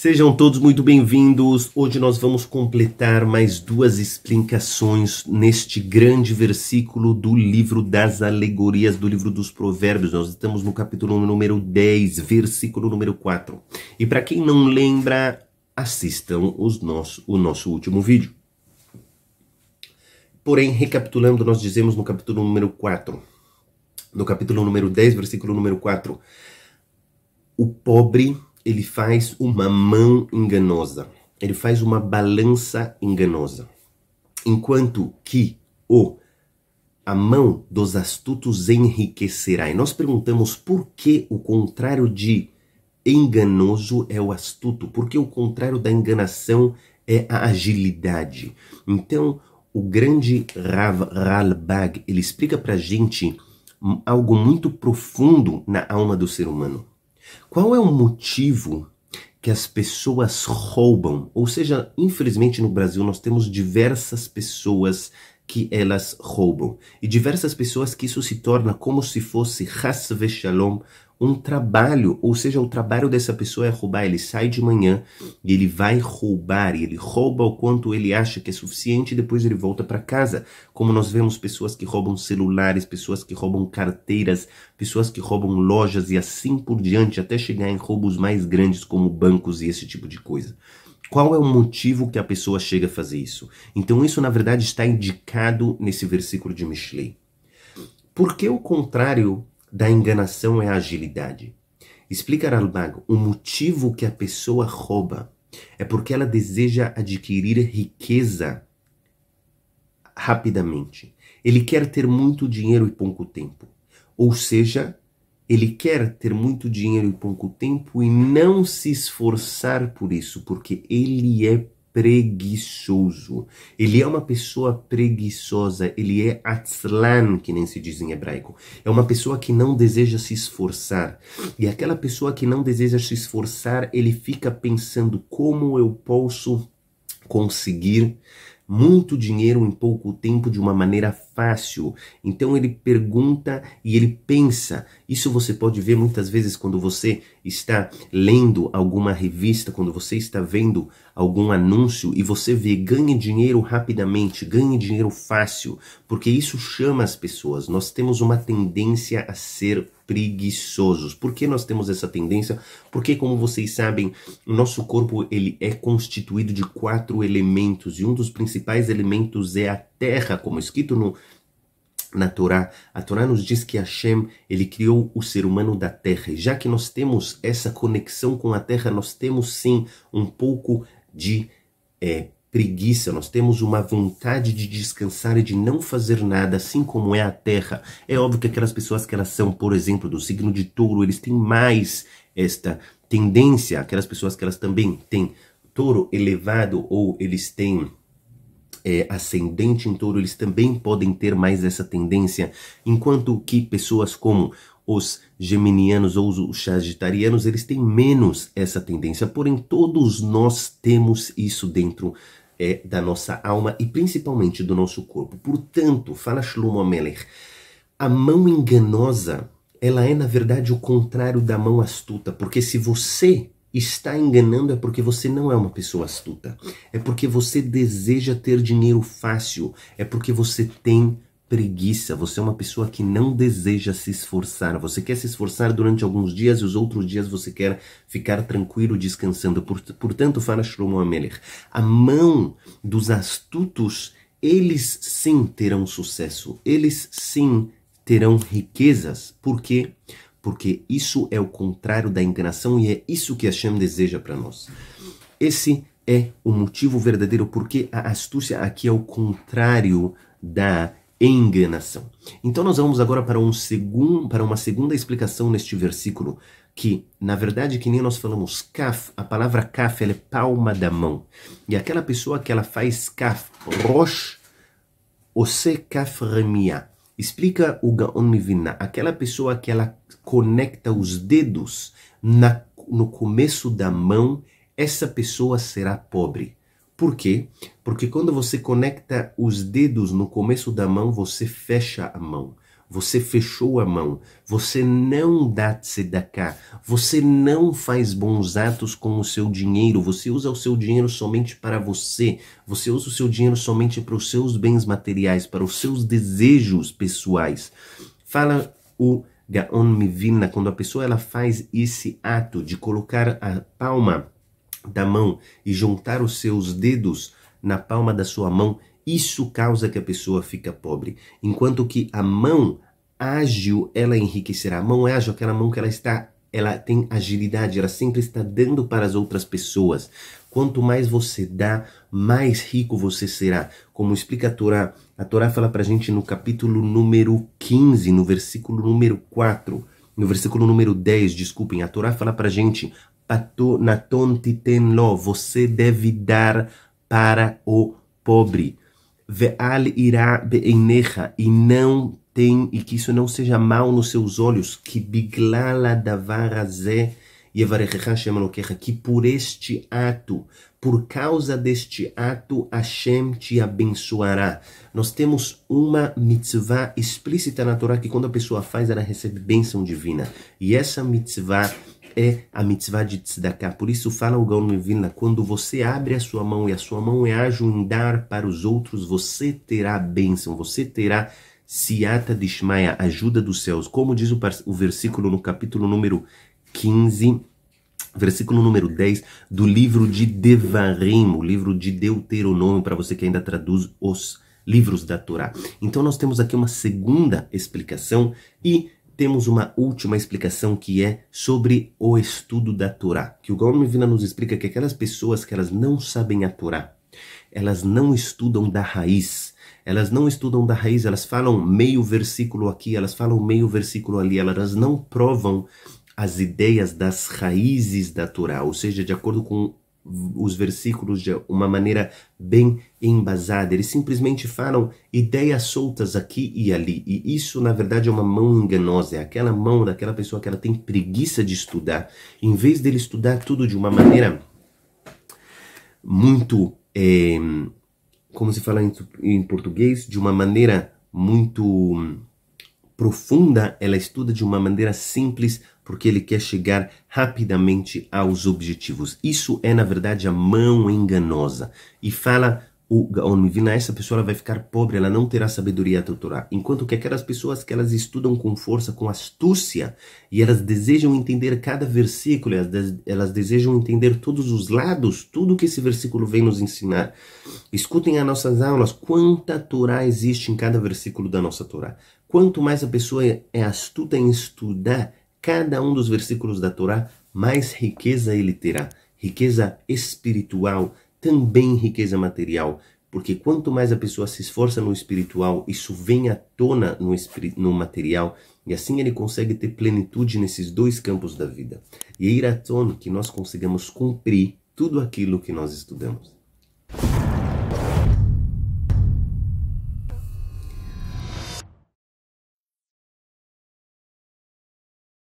Sejam todos muito bem-vindos. Hoje nós vamos completar mais duas explicações neste grande versículo do livro das alegorias, do livro dos provérbios. Nós estamos no capítulo número 10, versículo número 4. E para quem não lembra, assistam o nosso último vídeo. Porém, recapitulando, nós dizemos no capítulo número 4, no capítulo número 10, versículo número 4, o pobre, ele faz uma mão enganosa, ele faz uma balança enganosa, enquanto que a mão dos astutos enriquecerá. E nós perguntamos por que o contrário de enganoso é o astuto, porque o contrário da enganação é a agilidade. Então, o grande Rav Ralbag, ele explica pra gente algo muito profundo na alma do ser humano. Qual é o motivo que as pessoas roubam? Ou seja, infelizmente no Brasil nós temos diversas pessoas que elas roubam. E diversas pessoas que isso se torna como se fosse Chas v'Shalom, um trabalho, ou seja, o trabalho dessa pessoa é roubar. Ele sai de manhã e ele vai roubar, e ele rouba o quanto ele acha que é suficiente e depois ele volta para casa. Como nós vemos pessoas que roubam celulares, pessoas que roubam carteiras, pessoas que roubam lojas e assim por diante, até chegar em roubos mais grandes como bancos e esse tipo de coisa. Qual é o motivo que a pessoa chega a fazer isso? Então isso na verdade está indicado nesse versículo de Mishlei. Por que o contrário da enganação é a agilidade? Explica Ralbag, o motivo que a pessoa rouba é porque ela deseja adquirir riqueza rapidamente. Ele quer ter muito dinheiro e pouco tempo. Ou seja, ele quer ter muito dinheiro e pouco tempo e não se esforçar por isso, porque ele é preguiçoso. Ele é uma pessoa preguiçosa, ele é atzlan, que nem se diz em hebraico. É uma pessoa que não deseja se esforçar. E aquela pessoa que não deseja se esforçar, ele fica pensando como eu posso conseguir muito dinheiro em pouco tempo de uma maneira fácil. Então ele pergunta e ele pensa. Isso você pode ver muitas vezes quando você está lendo alguma revista, quando você está vendo algum anúncio e você vê ganhe dinheiro rapidamente, ganhe dinheiro fácil, porque isso chama as pessoas. Nós temos uma tendência a ser preguiçosos. Por que nós temos essa tendência? Porque, como vocês sabem, o nosso corpo ele é constituído de 4 elementos e um dos principais elementos é a terra, como escrito na Torá. A Torá nos diz que Hashem, ele criou o ser humano da terra. E já que nós temos essa conexão com a terra, nós temos sim um pouco de preguiça, nós temos uma vontade de descansar e de não fazer nada, assim como é a terra. É óbvio que aquelas pessoas que elas são, por exemplo, do signo de touro, eles têm mais esta tendência, aquelas pessoas que elas também têm touro elevado ou eles têm ascendente em touro, eles também podem ter mais essa tendência, enquanto que pessoas como os geminianos ou os sagitarianos, eles têm menos essa tendência. Porém, todos nós temos isso dentro da nossa alma e principalmente do nosso corpo. Portanto, fala Shlomo Amelech, a mão enganosa, ela é na verdade o contrário da mão astuta, porque se você está enganando é porque você não é uma pessoa astuta, é porque você deseja ter dinheiro fácil, é porque você tem preguiça, você é uma pessoa que não deseja se esforçar, você quer se esforçar durante alguns dias e os outros dias você quer ficar tranquilo, descansando. Portanto, fala Shlomo Amelech, a mão dos astutos, eles sim terão sucesso, eles sim terão riquezas. Por quê? Porque isso é o contrário da enganação e é isso que Hashem deseja para nós. Esse é o motivo verdadeiro porque a astúcia aqui é o contrário da enganação. Então nós vamos agora para uma segunda explicação neste versículo, que na verdade, que nem nós falamos kaf, a palavra kaf ela é palma da mão. E aquela pessoa que ela faz kaf, rosh, ose kaf remia. Explica o Gaon Mivina, aquela pessoa que ela conecta os dedos no começo da mão, essa pessoa será pobre. Por quê? Porque quando você conecta os dedos no começo da mão, você fecha a mão. você fechou a mão, você não dá tzedakah, você não faz bons atos com o seu dinheiro, você usa o seu dinheiro somente para você usa o seu dinheiro somente para os seus bens materiais, para os seus desejos pessoais. Fala o Gaon Mivilna, quando a pessoa ela faz esse ato de colocar a palma da mão e juntar os seus dedos na palma da sua mão, isso causa que a pessoa fica pobre. Enquanto que a mão ágil, ela enriquecerá. A mão ágil, aquela mão que ela tem agilidade, ela sempre está dando para as outras pessoas. Quanto mais você dá, mais rico você será. Como explica a Torá fala para a gente no capítulo número 15, no versículo número 4, no versículo número 10, desculpem, a Torá fala para a gente, Naton titen lo, você deve dar para o pobre. Ve'al ira be'einecha, e não tem, e que isso não seja mal nos seus olhos, que biglala davar hazeh yevarechecha Hashem Elokecha, que por este ato, por causa deste ato, Hashem te abençoará. Nós temos uma mitzvah explícita na Torá que quando a pessoa faz, ela recebe bênção divina. E essa mitzvah é a mitzvah de tzedakah. Por isso fala o Gaon Mivilna, quando você abre a sua mão e a sua mão é ágil em dar para os outros, você terá bênção, você terá Siyata Dishmaya, ajuda dos céus. Como diz o versículo no capítulo número 15, versículo número 10 do livro de Devarim, o livro de Deuteronômio, para você que ainda traduz os livros da Torá. Então nós temos aqui uma segunda explicação e temos uma última explicação que é sobre o estudo da Torá. Que o Gaon Mivilna nos explica que aquelas pessoas que elas não sabem a Torá, elas não estudam da raiz. Elas não estudam da raiz, elas falam meio versículo aqui, elas falam meio versículo ali, elas não provam as ideias das raízes da Torá, ou seja, de acordo com os versículos de uma maneira bem embasada. Eles simplesmente falam ideias soltas aqui e ali, e isso na verdade é uma mão enganosa, é aquela mão daquela pessoa que ela tem preguiça de estudar, em vez dele estudar tudo de uma maneira muito... como se fala em português, de uma maneira muito profunda, ela estuda de uma maneira simples, porque ele quer chegar rapidamente aos objetivos. Isso é, na verdade, a mão enganosa. E fala o Gaon Mivilna, essa pessoa ela vai ficar pobre, ela não terá sabedoria da Torá. Enquanto que aquelas pessoas que elas estudam com força, com astúcia, e elas desejam entender cada versículo, elas desejam entender todos os lados, tudo que esse versículo vem nos ensinar. Escutem as nossas aulas, quanta Torá existe em cada versículo da nossa Torá. Quanto mais a pessoa é astuta em estudar cada um dos versículos da Torá, mais riqueza ele terá. Riqueza espiritual, também riqueza material. Porque quanto mais a pessoa se esforça no espiritual, isso vem à tona no material, e assim ele consegue ter plenitude nesses dois campos da vida. E é iraton que nós consigamos cumprir tudo aquilo que nós estudamos.